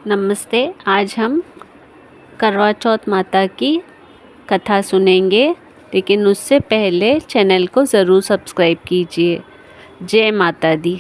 नमस्ते। आज हम करवा चौथ माता की कथा सुनेंगे, लेकिन उससे पहले चैनल को ज़रूर सब्सक्राइब कीजिए। जय माता दी।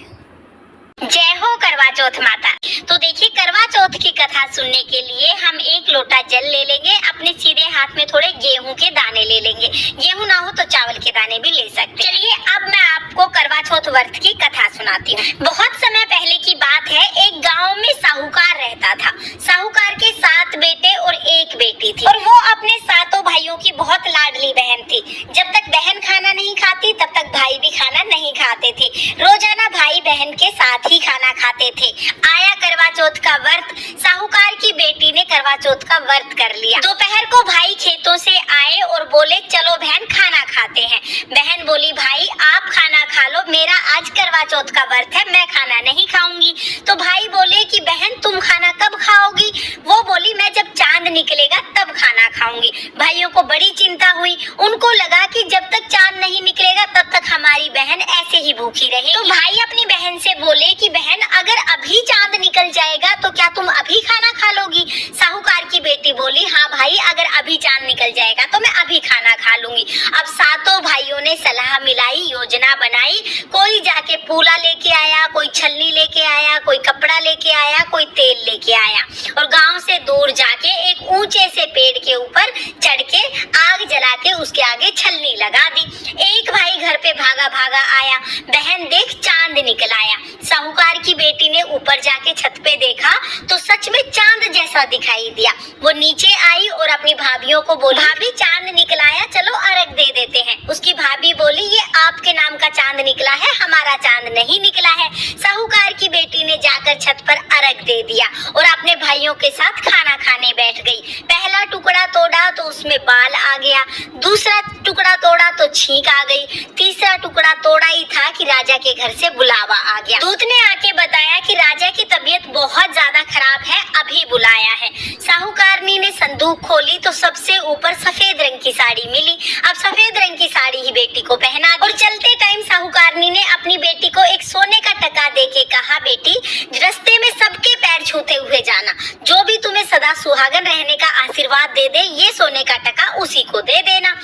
जय हो करवा चौथ माता। तो देखिए, करवा चौथ की कथा सुनने के लिए हम एक लोटा जल ले लेंगे, अपने सीधे हाथ में थोड़े गेहूं के दाने ले लेंगे। गेहूं ना हो तो चावल के दाने भी ले सकते। चलिए अब मैं आपको करवा चौथ व्रत की कथा सुनाती हूँ। बहुत समय पहले की बात है, एक गांव में साहूकार रहता था। साहूकार के 7 बेटे और 1 बेटी थी और वो अपने सातों भाइयों की बहुत लाडली बहन थी। जब तक बहन खाना नहीं खाती तब तक भाई भी खाना नहीं खाते थे। रोजाना भाई बहन के साथ ही खाना खाते थे। आया करवा चौथ का व्रत, साहूकार की बेटी ने करवा चौथ का व्रत कर लिया। दोपहर को भाई खेतों से आए और बोले, चलो बहन खाना खाते हैं। बहन बोली, भाई आप खाना खा लो, मेरा आज करवा चौथ का व्रत है, मैं खाना नहीं खाऊंगी। तो भाई बोले कि बहन तुम खाना कब खाओगी? वो बोली, मैं जब चांद निकलेगा तब खाना खाऊंगी। भाइयों को बड़ी चिंता हुई। उनको लगा कि जब तक चांद नहीं निकलेगा तब तक हमारी बहन ऐसे ही भूखी रहेगी। तो भाई अपनी बहन से बोले कि बहन अगर अभी चांद निकल जाएगा तो क्या तुम अभी खाना खा लोगी? साहूकार की बेटी बोली, हाँ भाई, अगर अभी चांद निकल जाएगा तो मैं अभी खाना खा लूंगी। अब सातों भाइयों ने सलाह मिलाई, योजना बनाई। कोई जाके पूला लेके आया, कोई छलनी लेके आया, कोई कपड़ा लेके आया, कोई तेल लेके आया और गांव से दूर जाके एक ऊंचे से पेड़ के ऊपर चढ़ के आग जला के उसके आगे छलनी लगा दी। एक भाई घर पे भागा भागा आया, बहन देख चांद निकल आया। साहूकार की बेटी ने ऊपर जाके छत पे देखा तो सच में चांद जैसा दिखाई दिया। वो नीचे आई और अपनी भाभियों को बोली, भाभी चांद निकल आया, चलो अर्घ दे देते हैं। उसकी भाभी बोली, ये आपके नाम का चांद निकला है, हमारा चांद नहीं निकला है। साहूकार की बेटी ने जाकर छत पर अर्घ दे दिया और अपने भाइयों के साथ खाना खाने बैठ गई। पहला टुकड़ा तोड़ा तो उसमें बाल आ गया, दूसरा टुकड़ा तोड़ा तो छींक आ गई, तीसरा टुकड़ा तोड़ा ही था कि राजा के घर से बुलावा आ गया। दूत ने आके बताया कि राजा की तबीयत बहुत ज्यादा खराब है, अभी बुलाया है। साहूकारनी ने संदूक खोली तो सबसे ऊपर सफेद रंग की साड़ी मिली। अब सफेद रंग की साड़ी ही बेटी को पहना और चलते टाइम साहूकारनी ने अपनी बेटी को एक सोने का टका देके कहा, बेटी रास्ते में सबके पैर छूते हुए जाना, जो भी तुम्हें सदा सुहागन रहने का आशीर्वाद दे दे, ये सोने का टका उसी को दे देना।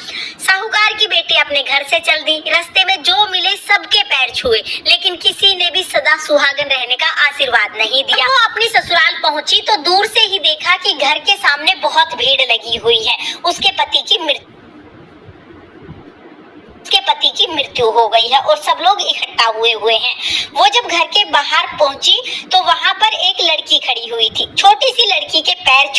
साहूकार की बेटी अपने घर से चल दी। रास्ते में जो मिले सबके पैर छुए, लेकिन किसी ने भी सदा सुहागन रहने का आशीर्वाद नहीं दिया। वो अपनी ससुराल पहुंची तो दूर से ही देखा कि घर के सामने बहुत भीड़ लगी हुई है। उसके पति की मृत्यु हो गई है और सब लोग इकट्ठा हुए हैं। वो जब घर के बाहर पहुंची तो वहां पर एक लड़की खड़ी हुई थी। छोटी सी लड़की के पैर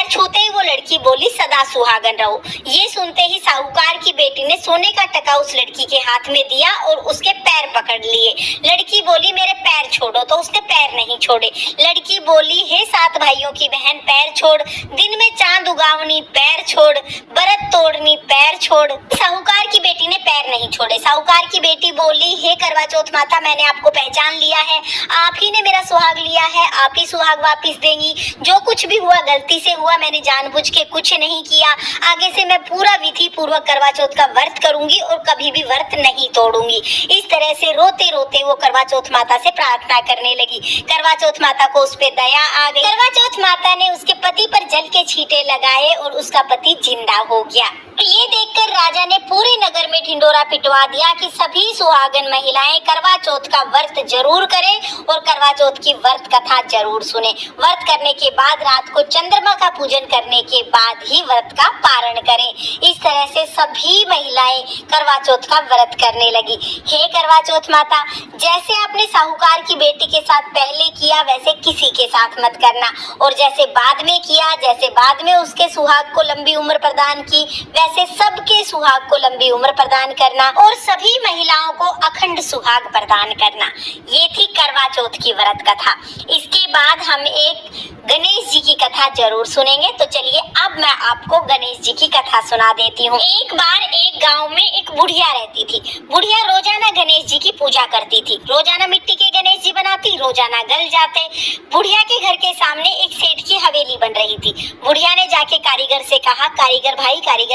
छूते ही वो लड़की बोली, सदा सुहागन रहो। ये सुनते ही साहूकार की बेटी ने सोने का टका उस लड़की के हाथ में दिया और उसके पैर पकड़ लिए। लड़की बोली, मेरे पैर छोड़ो, तो उसने पैर नहीं छोड़े। लड़की बोली, हे 7 भाइयों की बहन, पैर छोड़, दिन में चांद उगावनी पैर छोड़, व्रत तोड़नी पैर छोड़। साहूकार की बेटी ने पैर नहीं छोड़े। साहूकार की बेटी बोली, हे करवा चौथ माता, मैंने आपको पहचान लिया है, आप ही ने मेरा सुहाग लिया है, आप ही सुहाग वापिस देंगी। जो कुछ भी हुआ गलती से हुआ, मैंने जानबूझ के कुछ नहीं किया। आगे से मैं पूरा विधि पूर्वक करवा चौथ का व्रत करूंगी और कभी भी व्रत नहीं तोड़ूंगी। इस तरह से रोते रोते वो करवा चौथ माता से प्रार्थना करने लगी। करवा चौथ माता को उस पे दया आ गई। करवा चौथ माता ने उसके पति पर जल के छींटे लगाए और उसका पति जिंदा हो गया। ये देखकर राजा ने पूरे नगर में ढिंडोरा पिटवा दिया कि सभी सुहागन महिलाएं करवा चौथ का व्रत जरूर करें और करवा चौथ की व्रत कथा जरूर सुने। व्रत करने के बाद रात को चंद्रमा का पूजन करने के बाद ही व्रत का पारण करें। इस तरह से सभी महिलाएं करवा चौथ का व्रत करने लगी। हे करवा चौथ माता, जैसे आपने साहूकार की बेटी के साथ पहले किया वैसे किसी के साथ मत करना, और जैसे बाद में किया, जैसे बाद में उसके सुहाग को लंबी उम्र प्रदान की, वैसे सबके सुहाग को लंबी उम्र प्रदान करना और सभी महिलाओं को अखंड सुहाग प्रदान करना। ये थी करवा चौथ की व्रत कथा। इसके बाद हम एक गणेश जी की कथा जरूर सुनेंगे। तो चलिए अब मैं आपको गणेश जी की कथा सुना देती हूँ। एक बार एक गांव में एक बुढ़िया रहती थी। बुढ़िया रोजाना गणेश जी की पूजा करती थी। रोजाना मिट्टी के गणेश जी बनाती, रोजाना गल जाते। बुढ़िया के घर के सामने एक सेठ की हवेली बन रही थी। बुढ़िया ने जाके कारीगर से कहा, कारीगर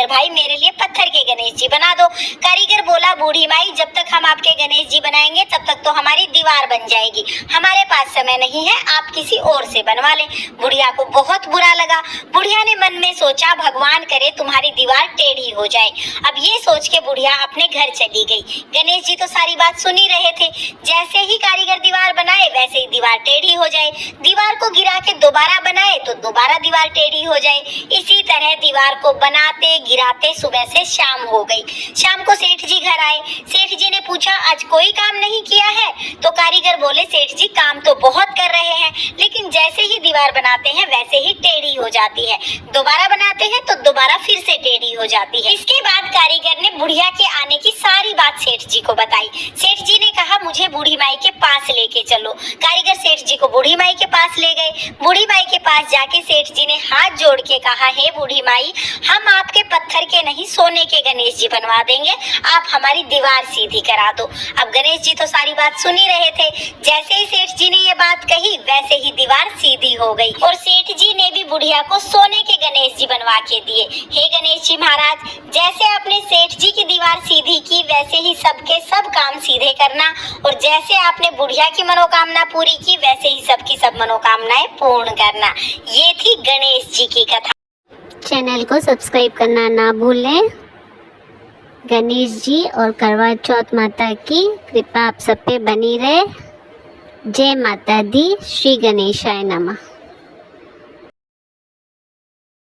भाई मेरे लिए पत्थर के गणेश जी बना दो। कारीगर बोला, बूढ़ी माई, जब तक हम आपके गणेश जी बनाएंगे तब तक तो हमारी दीवार बन जाएगी, हमारे पास समय नहीं है, आप किसी और से बनवा लें। बुढ़िया को बहुत बुरा लगा। बुढ़िया ने मन में सोचा भगवान करे तुम्हारी दीवार टेढ़ी हो जाए। अब ये सोच के बुढ़िया अपने घर चली गई। गणेश जी तो सारी बात सुन ही रहे थे। जैसे ही कारीगर दीवार बनाए वैसे ही दीवार टेढ़ी हो जाए। दीवार को गिरा के दोबारा बनाए तो दोबारा दीवार टेढ़ी हो जाए। इसी तरह दीवार को बनाते गिराते सुबह से शाम हो गई। शाम को सेठ जी घर आए। सेठ जी ने पूछा आज कोई काम नहीं किया है? तो कारीगर बोले सेठ जी काम तो बहुत कर रहे हैं, लेकिन जैसे ही दीवार बनाते हैं वैसे ही टेढ़ी हो जाती है, दोबारा बनाते हैं तो दोबारा फिर से टेढ़ी हो जाती है। इसके बाद कारीगर ने बुढ़िया के आने की सारी बात सेठ जी को बताई। सेठ जी ने कहा मुझे बूढ़ी माई के पास लेके चलो। कारीगर सेठ जी को बूढ़ी माई के पास ले गए। बूढ़ी माई के पास जाके सेठ जी ने हाथ जोड़ के कहा हे बूढ़ी माई, हम आपके पत्थर के नहीं सोने के गणेश जी बनवा देंगे, आप हमारी दीवार सीधी करा दो। अब गणेश जी तो सारी बात सुन ही रहे थे। जैसे ही सेठ जी ने ये बात कही वैसे ही दीवार सीधी हो गई और सेठ जी ने भी बुढ़िया को सोने के गणेश जी बनवा के दिए। हे गणेश जी महाराज, जैसे आपने सेठ जी की दीवार सीधी की वैसे ही सबके सब काम सीधे करना, और जैसे आपने बुढ़िया की मनोकामना पूरी की वैसे ही सबकी सब मनोकामनाएं पूर्ण करना। ये थी गणेश जी की कथा। चैनल को सब्सक्राइब करना ना भूलें। गणेश जी और करवा चौथ माता की कृपा आप सब पे बनी रहे। जय माता दी। श्री गणेशाय नमः।